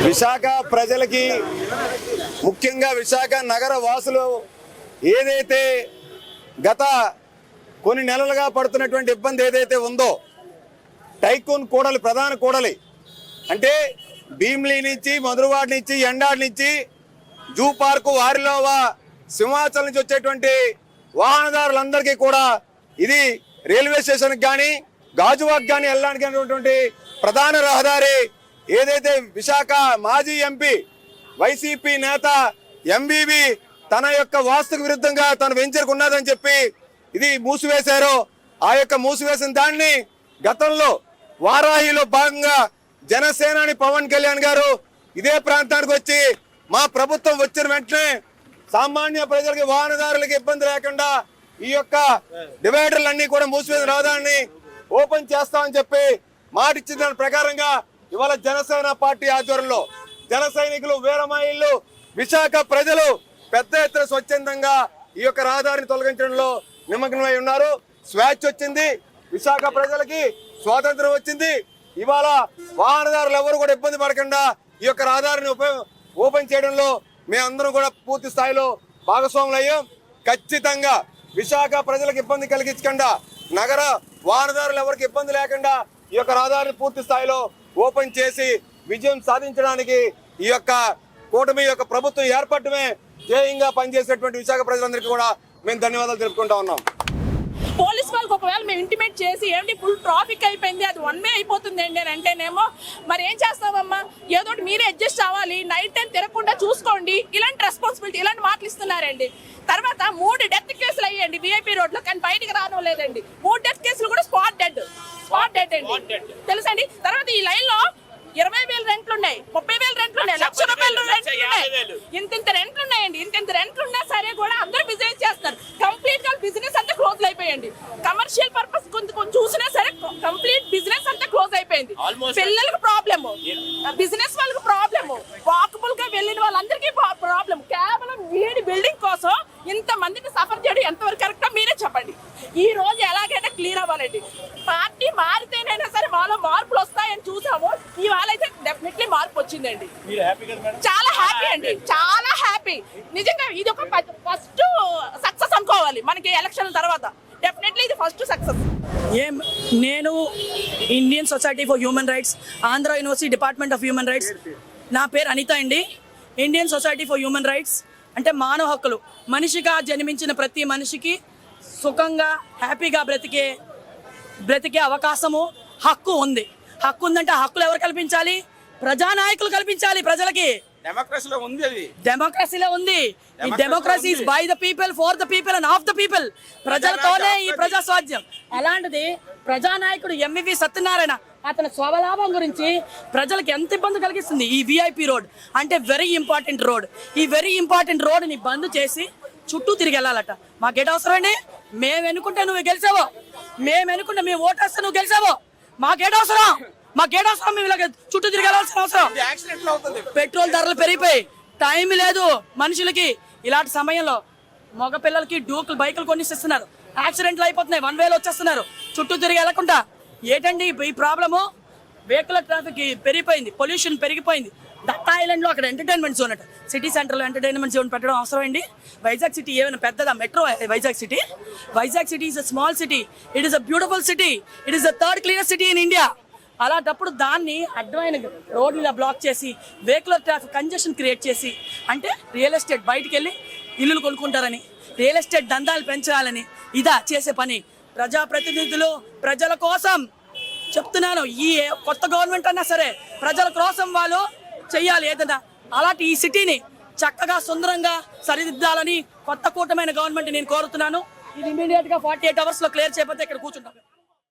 విశాఖ ప్రజలకి ముఖ్యంగా విశాఖ నగర వాసులు ఏదైతే గత కొన్ని నెలలుగా పడుతున్నటువంటి ఇబ్బంది ఏదైతే ఉందో, టైకూన్ కూడలి ప్రధాన కూడలి అంటే భీమిలి నుంచి, మధురవాడ నుంచి, ఎండాడ నుంచి, జూ పార్కు, వారిలోవా, సింహాచలం నుంచి వచ్చేటువంటి వాహనదారులందరికీ కూడా ఇది రైల్వే స్టేషన్కి కానీ గాజువాక్ కానీ వెళ్ళడానికి అనేటువంటి ప్రధాన రహదారి. ఏదైతే విశాఖ మాజీ ఎంపీ వైసీపీ నేత ఎంబీబీ తన యొక్క వాస్తుకు విరుద్ధంగా తన వెంచర్కు ఉన్నదని చెప్పి ఇది మూసివేశారో, ఆ యొక్క మూసివేసిన దాన్ని గతంలో వారాహిలో భాగంగా జనసేనాని పవన్ కళ్యాణ్ గారు ఇదే ప్రాంతానికి వచ్చి మా ప్రభుత్వం వచ్చిన వెంటనే సామాన్య ప్రజలకి, వాహనదారులకి ఇబ్బంది లేకుండా ఈ యొక్క డివైడర్లన్నీ కూడా మూసివేసిన రహదారిని ఓపెన్ చేస్తామని చెప్పి మాట ఇచ్చిన దాని ప్రకారంగా ఇవాళ జనసేన పార్టీ ఆధ్వర్యంలో జన సైనికులు, వీరమహిళలు, విశాఖ ప్రజలు పెద్ద ఎత్తున స్వచ్ఛందంగా ఈ యొక్క రహదారిని తొలగించడంలో నిమగ్నమై ఉన్నారు. స్వేచ్ఛ వచ్చింది, విశాఖ ప్రజలకి స్వాతంత్రం వచ్చింది. ఇవాళ వాహనదారులు ఎవరు కూడా ఇబ్బంది పడకుండా ఈ యొక్క రహదారిని ఓపెన్ చేయడంలో మేమందరం కూడా పూర్తి స్థాయిలో భాగస్వాములు అయ్యాం. ఖచ్చితంగా విశాఖ ప్రజలకు ఇబ్బంది కలిగించకుండా, నగర వాహనదారులు ఎవరికి ఇబ్బంది లేకుండా ఈ యొక్క రహదారిని పూర్తి స్థాయిలో ఓపెన్ చేసి విజయం సాధించడానికి ఈ యొక్క కూటమి యొక్క ప్రభుత్వం ఏర్పడమే ధ్యేయంగా పనిచేసేటువంటి విశాఖ ప్రజలందరికీ కూడా మేము ధన్యవాదాలు తెలుపుకుంటా ఉన్నాం. పోలీస్ వాళ్ళకి ఒకవేళ మేము ఇంటిమేట్ చేసి ఏంటి ఫుల్ ట్రాఫిక్ అయిపోయింది, అది 1 వే అయిపోతుంది అండి అని అంటేనేమో మరి ఏం చేస్తామమ్మా, ఏదో మీరే అడ్జస్ట్ అవ్వాలి, నైట్ టైం తిరగకుండా చూసుకోండి, ఇలాంటి రెస్పాన్సిబిలిటీ, ఇలాంటి మాటలు ఇస్తున్నారండి. తర్వాత 3 డెత్ కేసులు అయ్యండి విఐపీ రోడ్ లో, కానీ బయటికి రావడం లేదండి. 3 డెత్ కేసులు కూడా స్పాట్ డెడ్ అండి, తెలుసండి. తర్వాత ఈ లైన్ లో 20,000 రెంట్లు ఉన్నాయి, 30,000 రెంట్లు ఉన్నాయి, ₹1,00,000 రెంట్లు ఉన్నాయి, ఇంత రెంట్లు ఉన్నాయండి. ఇంత రెంట్లు ఉన్నా సరే కూడా అందరూ బిజినెస్ చేస్తారు. కంప్లీట్ గా బిజినెస్ అంతా క్లోజ్ అయిపోయింది. కమర్షియల్ పర్పస్ కొంచెం చూసినా సరే కంప్లీట్ బిజినెస్ అంతా క్లోజ్ అయిపోయింది. పిల్లలకు ప్రాబ్లమ్, బిజినెస్ వాళ్ళకి ప్రాబ్లమ్, వాకబుల్ గా వెళ్ళిన వాళ్ళందరికీ ప్రాబ్లమ్. కేవలం వీడి బిల్డింగ్ కోసం ఇంత మందిని సఫర్ చేయడం ఎంతవరకు కరెక్టా మీరే చెప్పండి. ఈ రోజు ఎలాగైనా క్లియర్ అవ్వాలండి. పార్టీ మారితేనైనా సరే మాలో మార్పులు వస్తాయని చూసాము. ఇవాళ అయితే డెఫినెట్లీ మార్పు వచ్చిందండి. చాలా హ్యాపీ అండి, చాలా హ్యాపీ. నిజంగా ఇది ఒక ఫస్ట్ సక్సెస్ అనుకోవాలి మనకి ఎలక్షన్ తర్వాత. డెఫినెట్లీ ఇది ఫస్ట్ సక్సెస్. నేను Indian society for human rights, Andhra university department of human rights. నా పేరు అనిత అండి. Indian society for human rights అంటే మానవ హక్కులు. మనిషిగా జన్మించిన ప్రతి మనిషికి సుఖంగా హ్యాపీగా బ్రతికే అవకాశము, హక్కు ఉంది. హక్కు ఉందంటే ఆ హక్కులు ఎవరు కల్పించాలి? ప్రజానాయకులు కల్పించాలి ప్రజలకి. డెమోక్రసీలో ఉంది అది. డెమోక్రసీలో ఉంది. ఈ democracy is by the people, for the people and of the people. ప్రజలతోనే ఈ ప్రజాస్వామ్యం. అలాంటిది ప్రజానాయకుడు ఎంవివి సత్యనారాయణ అతని స్వలాభం గురించి ప్రజలకు ఎంత ఇబ్బంది కలిగిస్తుంది. ఈ విఐపి రోడ్ అంటే వెరీ ఇంపార్టెంట్ రోడ్. ఈ వెరీ ఇంపార్టెంట్ రోడ్ని బంద్ చేసి చుట్టూ తిరిగి వెళ్ళాలట. మాకేట అవసరం అండి? మేము ఎన్నుకుంటే నువ్వు గెలిచావో, మేము ఎన్నుకుంటే మేము ఓటేస్తే నువ్వు గెలిచావో, మాకేట అవసరం? మేము ఇలా చుట్టూ తిరిగి వెళ్ళాల్సిన అవసరం. పెట్రోల్ ధరలు పెరిగిపోయి టైం లేదు మనుషులకి. ఇలాంటి సమయంలో మగ పిల్లలకి బైకులు కొనిస్తున్నారు, యాక్సిడెంట్లు అయిపోతున్నాయి, 1 వేలో వచ్చేస్తున్నారు చుట్టూ తిరిగి వెళ్ళకుండా. ఏంటండి ఈ ప్రాబ్లము? వెహికల్ ట్రాఫిక్ పెరిగిపోయింది, పొల్యూషన్ పెరిగిపోయింది. దట్టా ఐలాండ్లో అక్కడ ఎంటర్టైన్మెంట్ జోన్ అట, సిటీ సెంటర్లో ఎంటర్టైన్మెంట్ జోన్ పెట్టడం అవసరం అండి? వైజాగ్ సిటీ ఏమైనా పెద్దదా metro? Vizag city is a small city. It is a beautiful city. It is the 3rd cleanest city in India. అలాంటప్పుడు దాన్ని అడ్వైన్ రోడ్లు ఇలా బ్లాక్ చేసి వెహికల్ ట్రాఫిక్ కంజెషన్ క్రియేట్ చేసి, అంటే రియల్ ఎస్టేట్ బయటికి వెళ్ళి ఇల్లులు కొనుక్కుంటారని, రియల్ ఎస్టేట్ దందాలు పెంచాలని ఇదా చేసే పని? ప్రజాప్రతినిధులు ప్రజల కోసం చెప్తున్నాను. ఈ కొత్త గవర్నమెంట్ అన్నా సరే ప్రజల కోసం వాళ్ళు చెయ్యాలి ఏదైనా. అలాంటి ఈ సిటీని చక్కగా సుందరంగా సరిదిద్దాలని కొత్త కూటమైన గవర్నమెంట్ నేను కోరుతున్నాను. ఇది ఇమీడియట్ గా 48 అవర్స్ లో క్లియర్ చేయకపోతే ఇక్కడ కూర్చుంటాం.